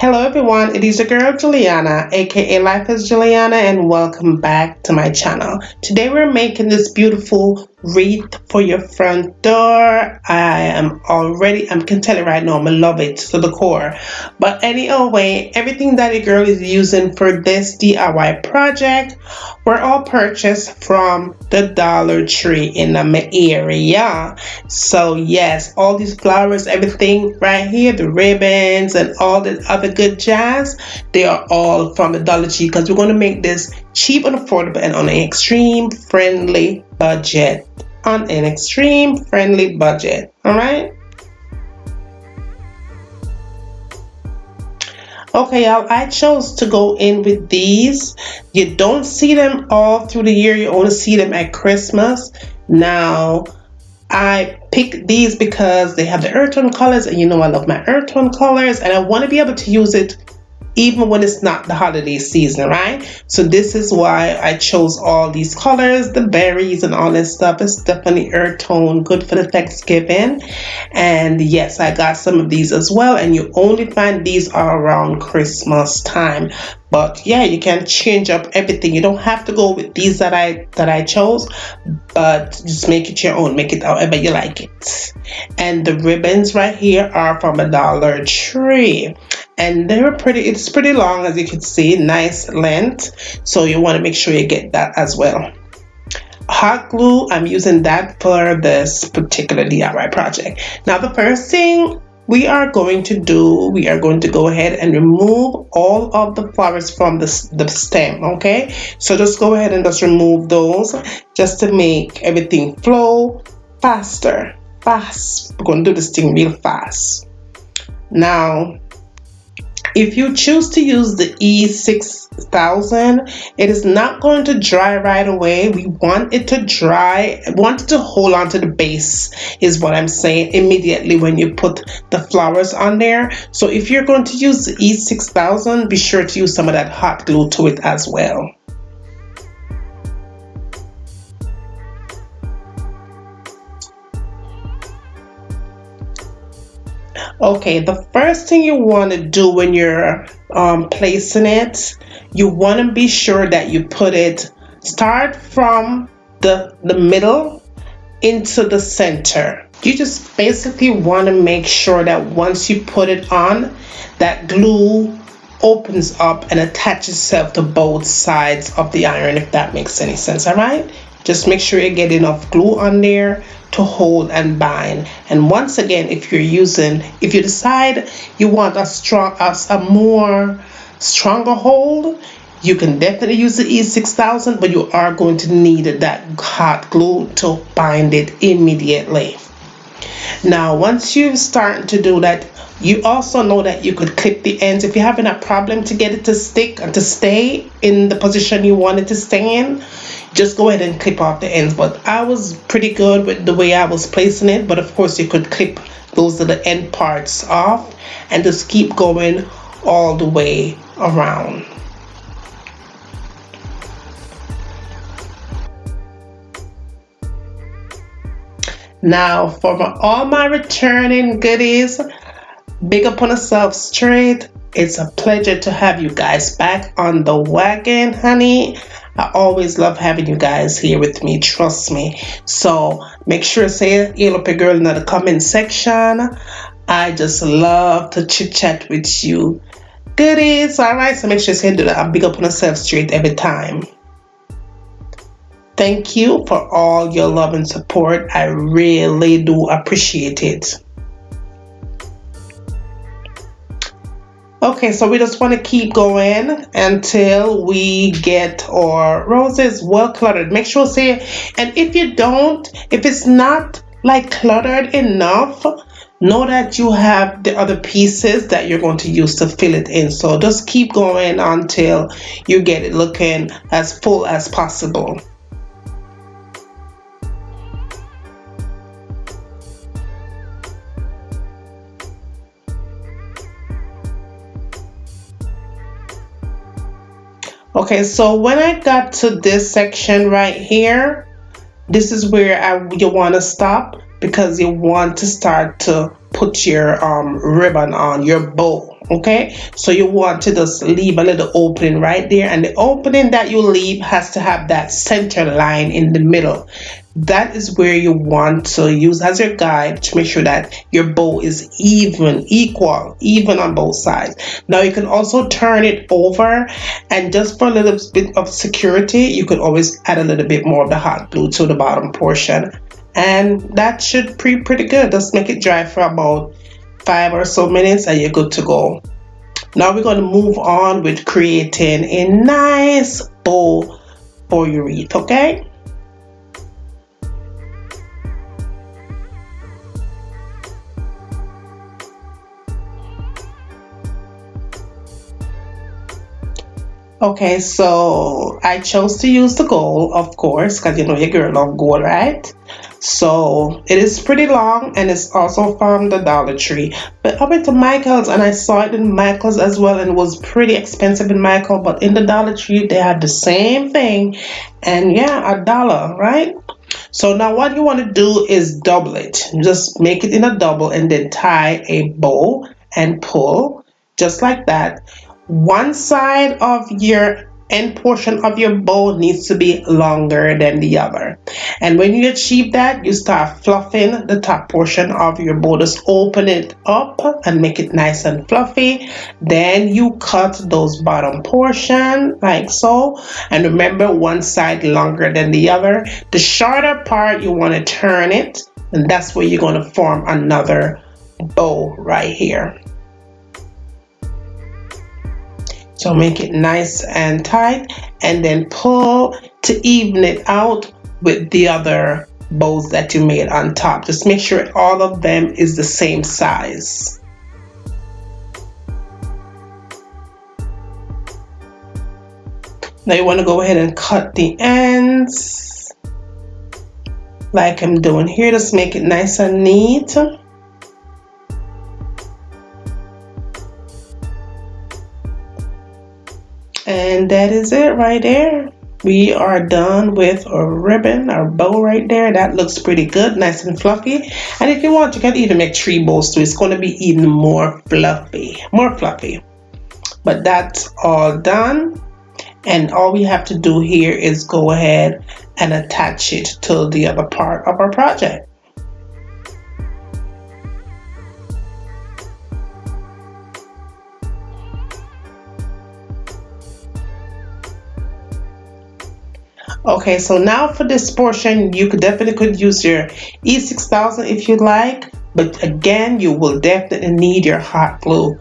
Hello everyone, it is your girl Juliana, aka Life is Juliana, and welcome back to my channel. Today we're making this beautiful wreath for your front door. I can tell you right now, I love it to the core. But anyway, everything that a girl is using for this DIY project were all purchased from the Dollar Tree in my area. So yes, all these flowers, everything right here, the ribbons and all the other good jazz, they are all from the Dollar Tree because we're going to make this cheap and affordable and on an extreme friendly budget. On an extreme friendly budget. All right. Okay, y'all, I chose to go in with these. You don't see them all through the year, you only see them at Christmas. Now, I picked these because they have the earth tone colors, and you know I love my earth tone colors, and I want to be able to use it even when it's not the holiday season, right? So this is why I chose all these colors, the berries and all this stuff. It's definitely earth tone, good for the Thanksgiving. And yes, I got some of these as well, and you only find these are around Christmas time. But yeah, you can change up everything. You don't have to go with these that I chose, but just make it your own. Make it however you like it. And the ribbons right here are from a Dollar Tree, and it's pretty long, as you can see, nice length. So you want to make sure you get that as well. Hot glue, I'm using that for this particular DIY project. Now the first thing we are going to go ahead and remove all of the flowers from the stem. Okay, so just go ahead and just remove those just to make everything flow faster. We're going to do this thing real fast. Now, if you choose to use the E6000, it is not going to dry right away. We want it to dry, want it to hold on to the base, is what I'm saying, immediately when you put the flowers on there. So if you're going to use the E6000, be sure to use some of that hot glue to it as well. Okay, the first thing you want to do when you're placing it, you want to be sure that you start from the middle into the center. You just basically want to make sure that once you put it on, that glue opens up and attaches itself to both sides of the iron, if that makes any sense. All right, just make sure you get enough glue on there to hold and bind. And once again, if you decide you want a more stronger hold, you can definitely use the E6000, but you are going to need that hot glue to bind it immediately. Now, once you start to do that, you also know that you could clip the ends. If you're having a problem to get it to stick and to stay in the position you want it to stay in, just go ahead and clip off the ends. But I was pretty good with the way I was placing it, but of course you could clip those little end parts off and just keep going all the way around. Now, for all my returning goodies, big up on yourself straight. It's a pleasure to have you guys back on the wagon, honey. I always love having you guys here with me, trust me. So make sure to say "Hail up your girl" in the comment section. I just love to chit chat with you. Goodies, alright, so make sure to say that. Big up on yourself straight every time. Thank you for all your love and support. I really do appreciate it. Okay, so we just want to keep going until we get our roses well cluttered. Make sure and if it's not like cluttered enough, know that you have the other pieces that you're going to use to fill it in. So just keep going until you get it looking as full as possible. Okay, so when I got to this section right here, this is where you want to stop, because you want to start to put your ribbon on, your bow. Okay, so you want to just leave a little opening right there, and the opening that you leave has to have that center line in the middle. That is where you want to use as your guide to make sure that your bow is even on both sides. Now you can also turn it over, and just for a little bit of security, you can always add a little bit more of the hot glue to the bottom portion, and that should be pretty good. Just make it dry for about 5 or so minutes and you're good to go. Now we're going to move on with creating a nice bow for your wreath, okay? Okay, so I chose to use the gold, of course, because you know your girl love gold, right? So it is pretty long, and it's also from the Dollar Tree. But I went to Michael's and I saw it in Michael's as well, and it was pretty expensive in Michael. But in the Dollar Tree, they had the same thing, and yeah, $1, right? So now what you want to do is double it. Just make it in a double and then tie a bow and pull just like that. One side of your end portion of your bow needs to be longer than the other. And when you achieve that, you start fluffing the top portion of your bow. Just open it up and make it nice and fluffy. Then you cut those bottom portion like so. And remember, one side longer than the other. The shorter part, you want to turn it, and that's where you're going to form another bow right here. So make it nice and tight, and then pull to even it out with the other bows that you made on top. Just make sure all of them is the same size. Now you want to go ahead and cut the ends like I'm doing here. Just make it nice and neat. And that is it right there. We are done with a ribbon, our bow right there. That looks pretty good, nice and fluffy. And if you want, you can even make 3 bows too. It's going to be even more fluffy, But that's all done. And all we have to do here is go ahead and attach it to the other part of our project. Okay, so now for this portion, you could use your E6000 if you like, but again, you will definitely need your hot glue.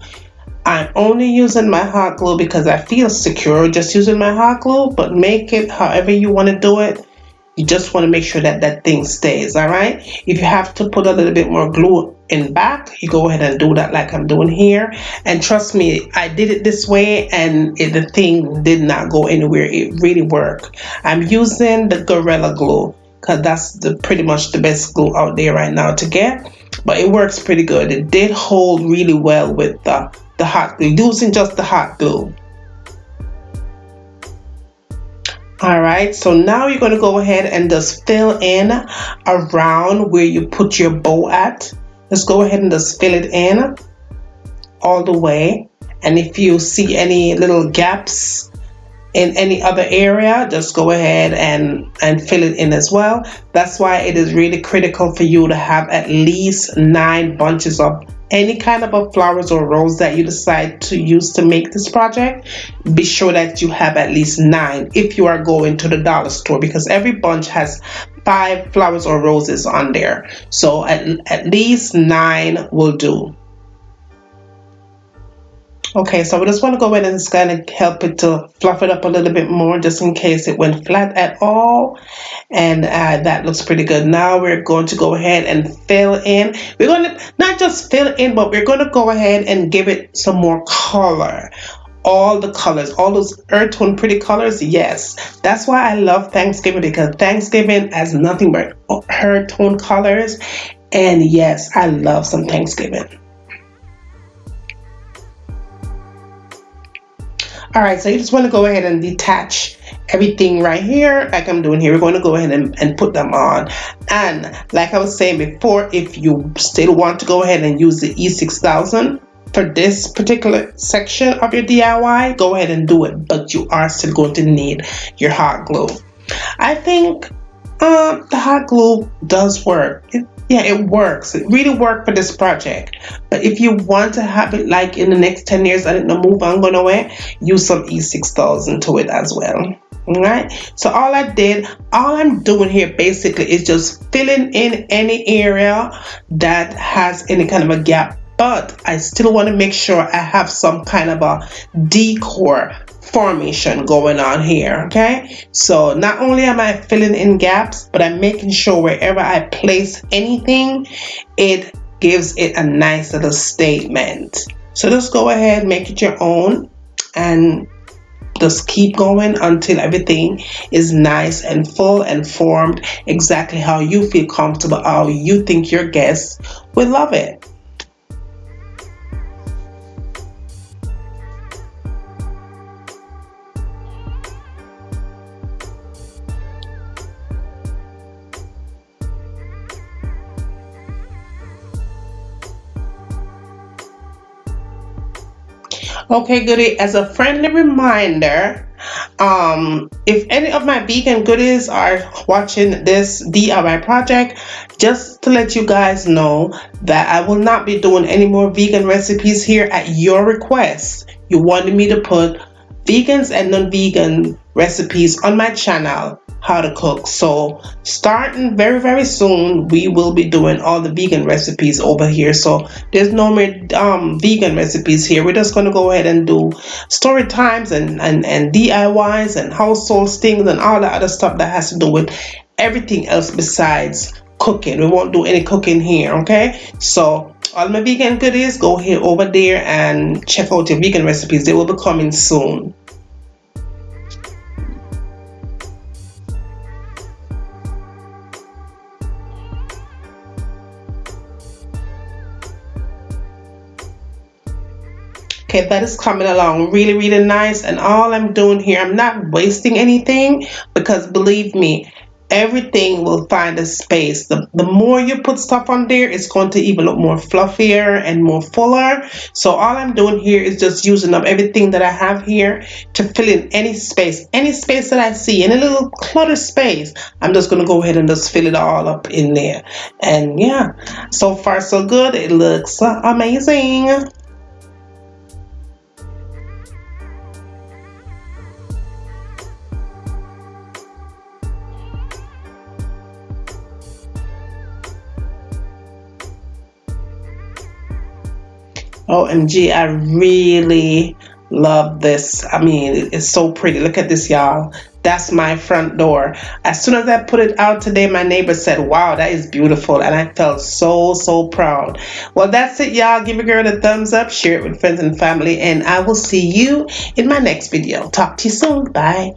I'm only using my hot glue because I feel secure just using my hot glue, but make it however you want to do it. You just want to make sure that that thing stays, all right? If you have to put a little bit more glue in back, you go ahead and do that like I'm doing here. And trust me, I did it this way and the thing did not go anywhere. It really worked. I'm using the Gorilla Glue because that's pretty much the best glue out there right now to get. But it works pretty good. It did hold really well with the hot glue, using just the hot glue. Alright, so now you're going to go ahead and just fill in around where you put your bow at. Just go ahead and just fill it in all the way. And if you see any little gaps in any other area, just go ahead and fill it in as well. That's why it is really critical for you to have at least 9 bunches of any kind of flowers or rose that you decide to use to make this project. Be sure that you have at least 9 if you are going to the dollar store, because every bunch has 5 flowers or roses on there. So at least 9 will do. Okay, so we just want to go ahead and just kind of help it to fluff it up a little bit more just in case it went flat at all. And that looks pretty good. Now we're going to go ahead and fill in. We're going to not just fill in, but we're going to go ahead and give it some more color. All the colors, all those earth tone pretty colors, yes. That's why I love Thanksgiving, because Thanksgiving has nothing but earth tone colors. And yes, I love some Thanksgiving. Alright, so you just want to go ahead and detach everything right here like I'm doing here. We're going to go ahead and put them on. And like I was saying before, if you still want to go ahead and use the E6000 for this particular section of your DIY, go ahead and do it, but you are still going to need your hot glue. I think the hot glue does work. Yeah, it works. It really worked for this project. But if you want to have it like in the next 10 years and it no move on go nowhere, use some E6000 to it as well. Alright, so all I'm doing here basically is just filling in any area that has any kind of a gap, but I still want to make sure I have some kind of a decor formation going on here. Okay, so not only am I filling in gaps, but I'm making sure wherever I place anything, it gives it a nice little statement. So just go ahead, make it your own, and just keep going until everything is nice and full and formed exactly how you feel comfortable, how you think your guests will love it. Okay, goodie, as a friendly reminder, if any of my vegan goodies are watching this DIY project, just to let you guys know that I will not be doing any more vegan recipes here at your request. You wanted me to put vegans and non-vegan recipes on my channel, how to cook. So starting very soon, we will be doing all the vegan recipes over here. So there's no more vegan recipes here. We're just going to go ahead and do story times and DIYs and household things and all the other stuff that has to do with everything else besides cooking. We won't do any cooking here. Okay, so all my vegan goodies, go here over there and check out your vegan recipes. They will be coming soon. Okay, that is coming along really nice, and all I'm doing here, I'm not wasting anything, because believe me, everything will find a space. The more you put stuff on there, it's going to even look more fluffier and more fuller. So all I'm doing here is just using up everything that I have here to fill in any space that I see, any little cluttered space. I'm just going to go ahead and just fill it all up in there. And yeah, so far so good. It looks amazing. OMG, I really love this. I mean, it's so pretty. Look at this, y'all. That's my front door. As soon as I put it out today, my neighbor said, wow, that is beautiful. And I felt so proud. Well, that's it, y'all. Give a girl a thumbs up, share it with friends and family, and I will see you in my next video. Talk to you soon. Bye.